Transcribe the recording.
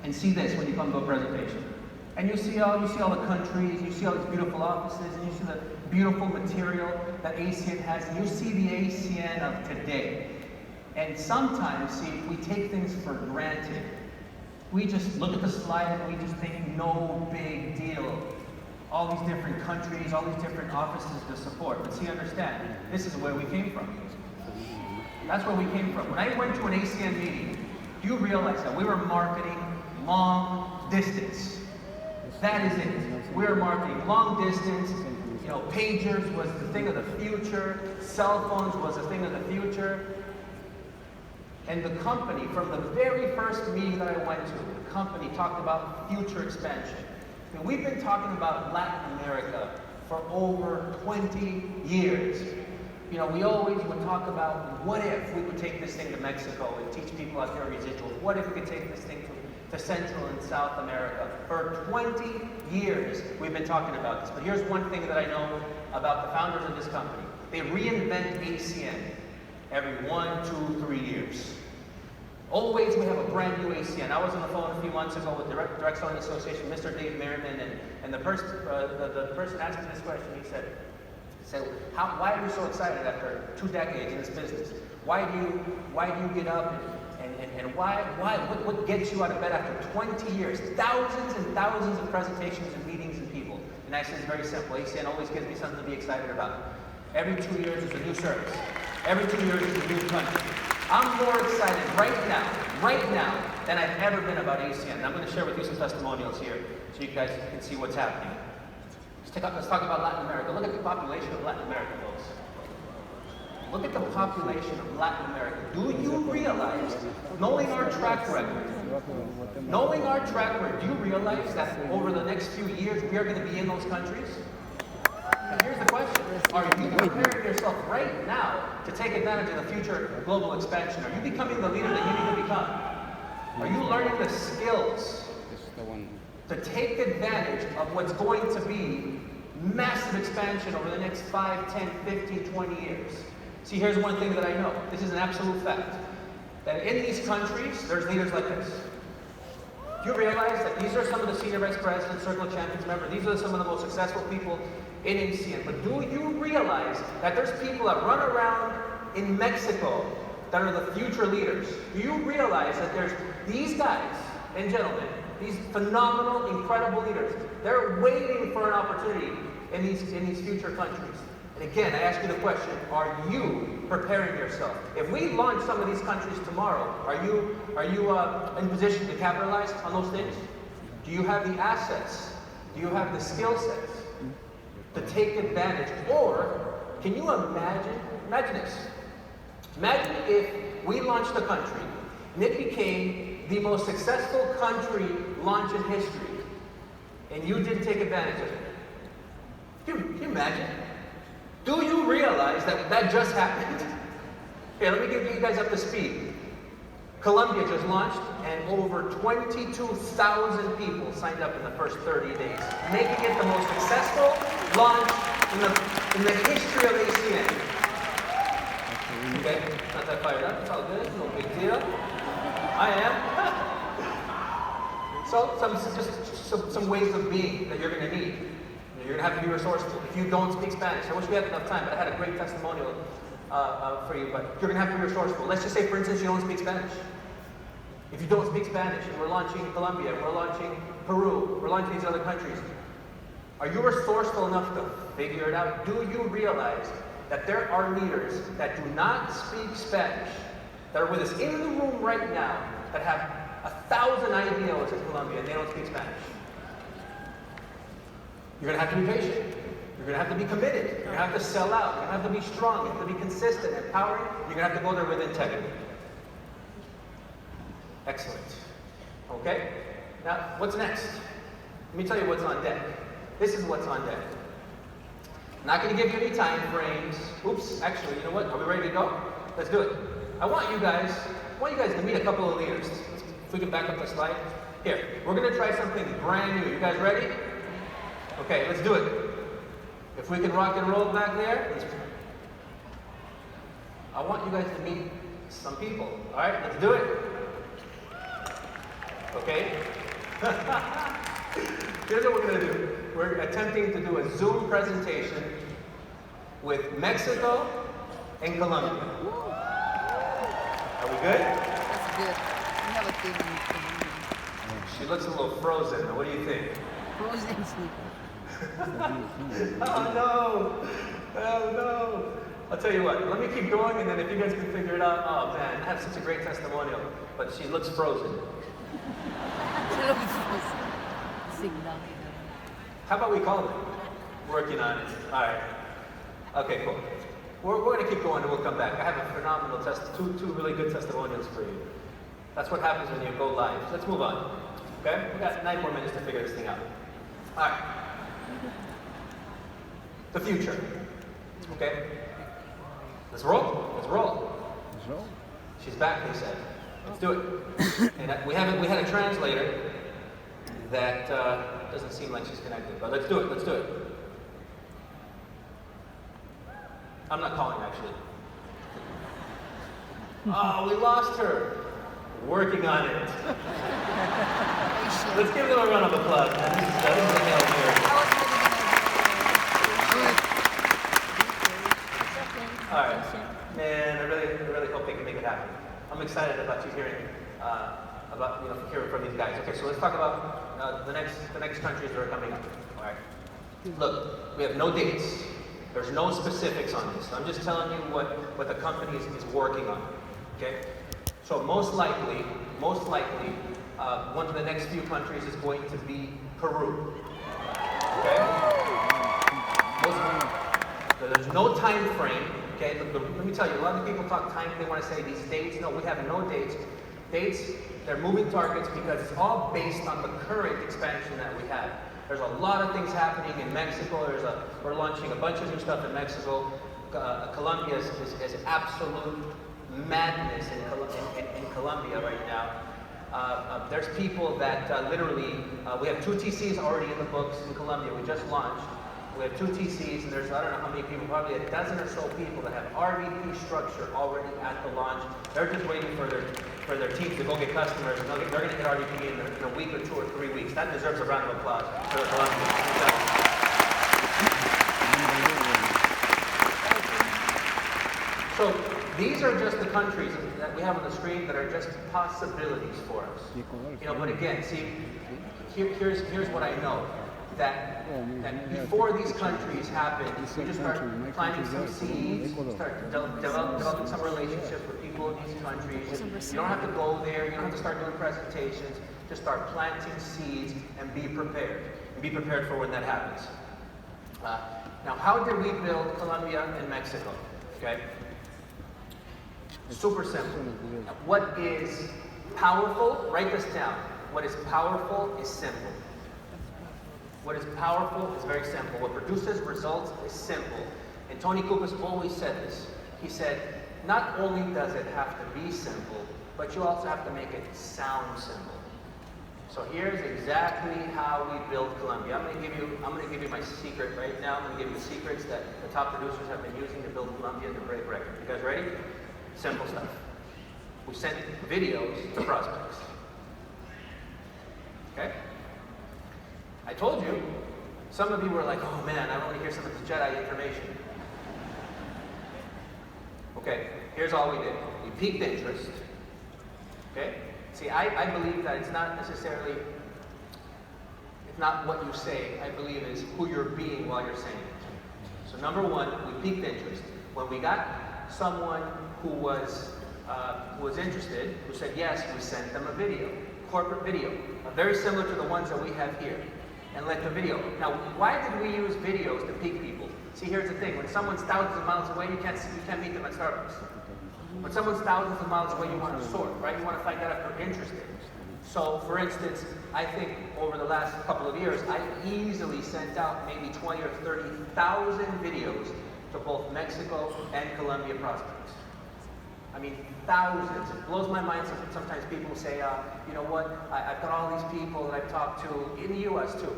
and see this when you come to a presentation. And you see all the countries, you see all these beautiful offices, and you see the beautiful material that ASEAN has, and you see the ASEAN of today. And sometimes, see, we take things for granted. We just look at the slide and we just think no big deal. All these different countries, all these different offices to support. But see, understand, this is where we came from. That's where we came from. When I went to an ASEAN meeting, do you realize that we were marketing long distance? That is it. We were marketing long distance. You know, pagers was the thing of the future. Cell phones was a thing of the future. And the company, from the very first meeting that I went to, the company talked about future expansion. And we've been talking about Latin America for over 20 years. You know, we always would talk about, what if we could take this thing to Mexico and teach people out there residuals? What if we could take this thing to Central and South America? For 20 years, we've been talking about this. But here's one thing that I know about the founders of this company. They reinvent ASEAN every 1, 2, 3 years. Always we have a brand new ASEAN. I was on the phone a few months ago with the Direct Selling Association, Mr. Dave Merriman, and the person asked me this question. He said, why are you so excited after 2 decades in this business? Why do you get up and what gets you out of bed after 20 years? Thousands and thousands of presentations and meetings and people. And I said, it's very simple. ASEAN always gives me something to be excited about. Every 2 years is a new service. Every 2 years is a new country. I'm more excited right now, than I've ever been about ASEAN. And I'm going to share with you some testimonials here so you guys can see what's happening. Let's talk about Latin America. Look at the population of Latin America, folks. Look at the population of Latin America. Do you realize, knowing our track record, do you realize that over the next few years we are going to be in those countries? And here's the question. Are you preparing yourself right now to take advantage of the future global expansion? Are you becoming the leader that you need to become? Are you learning the skills to take advantage of what's going to be massive expansion over the next 5, 10, 15, 20 years? See, here's one thing that I know. This is an absolute fact. That in these countries, there's leaders like this. Do you realize that these are some of the senior vice presidents, Circle of Champions members? These are some of the most successful people in ASEAN. But do you realize that there's people that run around in Mexico that are the future leaders? Do you realize that there's these guys and gentlemen, these phenomenal, incredible leaders, they're waiting for an opportunity in these future countries? And again, I ask you the question, are you preparing yourself? If we launch some of these countries tomorrow, are you in position to capitalize on those things? Do you have the assets? Do you have the skill sets to take advantage? Or can you imagine this. Imagine if we launched a country and it became the most successful country launch in history and you didn't take advantage of it. Can you imagine? Do you realize that just happened? Here, let me get you guys up to speed. Colombia just launched, and over 22,000 people signed up in the first 30 days, making it the most successful launch in the history of ASEAN. Okay, not that fired up. It's all good. No big deal. I am. So some ways of being that you're going to need. You're going to have to be resourceful. If you don't speak Spanish, I wish we had enough time, but I had a great testimonial for you, but you're going to have to be resourceful. Let's just say, for instance, you don't speak Spanish. If you don't speak Spanish, and we're launching Colombia, we're launching Peru, we're launching these other countries, are you resourceful enough to figure it out? Do you realize that there are leaders that do not speak Spanish, that are with us in the room right now, that have 1,000 ideas in Colombia, and they don't speak Spanish? You're going to have to be patient. You're going to have to be committed. You're going to have to sell out. You're going to have to be strong. You have to be consistent, empowering. You're going to have to go there with integrity. Excellent. Okay? Now, what's next? Let me tell you what's on deck. This is what's on deck. I'm not going to give you any time frames. Oops, actually, you know what? Are we ready to go? Let's do it. I want you guys to meet a couple of leaders. If we can back up the slide. Here, we're going to try something brand new. You guys ready? Okay, let's do it. If we can rock and roll back there, I want you guys to meet some people. All right, let's do it. Okay? Here's what we're going to do. We're attempting to do a Zoom presentation with Mexico and Colombia. Are we good? That's good. We have a thing in Colombia. She looks a little frozen. What do you think? Frozen sleep. Oh no! Oh no! I'll tell you what, let me keep going and then if you guys can figure it out, oh man, I have such a great testimonial, but she looks frozen. She looks frozen. Signal. How about we call it? Working on it. Alright. Okay, cool. We're going to keep going and we'll come back. I have a phenomenal two really good testimonials for you. That's what happens when you go live. Let's move on. Okay? We got 9 more minutes to figure this thing out. Alright. The future. Okay? Let's roll. Let's roll. She's back, they said. Let's do it. And we had a translator that doesn't seem like she's connected, but let's do it. Let's do it. I'm not calling, actually. Oh, we lost her. Working on it. Let's give them a round of applause. Man. This is a Hail Mary. All right, man. I really hope they can make it happen. I'm excited about you hearing hearing from these guys. Okay, so let's talk about the next countries that are coming up. All right. Look, we have no dates. There's no specifics on this. I'm just telling you what the company is working on. Okay. So most likely, one of the next few countries is going to be Peru. Okay? There's no time frame. Okay? Let me tell you, a lot of people talk time, they want to say these dates. No, we have no dates. Dates, they're moving targets because it's all based on the current expansion that we have. There's a lot of things happening in Mexico. We're launching a bunch of new stuff in Mexico. Colombia is absolute madness in Colombia right now. There's people that literally, we have 2 TCs already in the books in Colombia. We just launched. We have 2 TCs, and there's I don't know how many people, probably a dozen or so people that have RVP structure already at the launch. They're just waiting for their teams to go get customers, and they're going to get RVP in a week or 2 or 3 weeks. That deserves a round of applause for the Colombians. So these are just the countries that we have on the screen that are just possibilities for us. But again, see, here's what I know. That before these countries happen, we just start planting some seeds, start developing some relationships with people in these countries. You don't have to go there, you don't have to start doing presentations, just start planting seeds and be prepared. And be prepared for when that happens. Now, how did we build Colombia and Mexico? Okay? Super simple. What is powerful? Write this down. What is powerful is simple. What is powerful is very simple. What produces results is simple. And Tony Kupas always said this. He said, not only does it have to be simple, but you also have to make it sound simple. So here's exactly how we build Colombia. I'm going to give you my secret right now. I'm going to give you the secrets that the top producers have been using to build Colombia to break records. You guys ready? Simple stuff. We sent videos to prospects. Okay? I told you, some of you were like, oh man, I want to hear some of this Jedi information. Okay, here's all we did. We piqued interest. Okay? See, I believe that it's not what you say. I believe is who you're being while you're saying it. So number one, we piqued interest. When we got someone who was interested, who said yes, we sent them a video, corporate video, very similar to the ones that we have here. And let the video. Now, why did we use videos to pique people? See, here's the thing. When someone's thousands of miles away, you can't meet them at Starbucks. When someone's thousands of miles away, you want to sort, right? You want to find out if they're interested. So, for instance, I think over the last couple of years, I easily sent out maybe 20 or 30,000 videos to both Mexico and Colombia prospects. I mean, thousands. It blows my mind. Sometimes people say, you know what, I've got all these people that I've talked to in the U.S. too.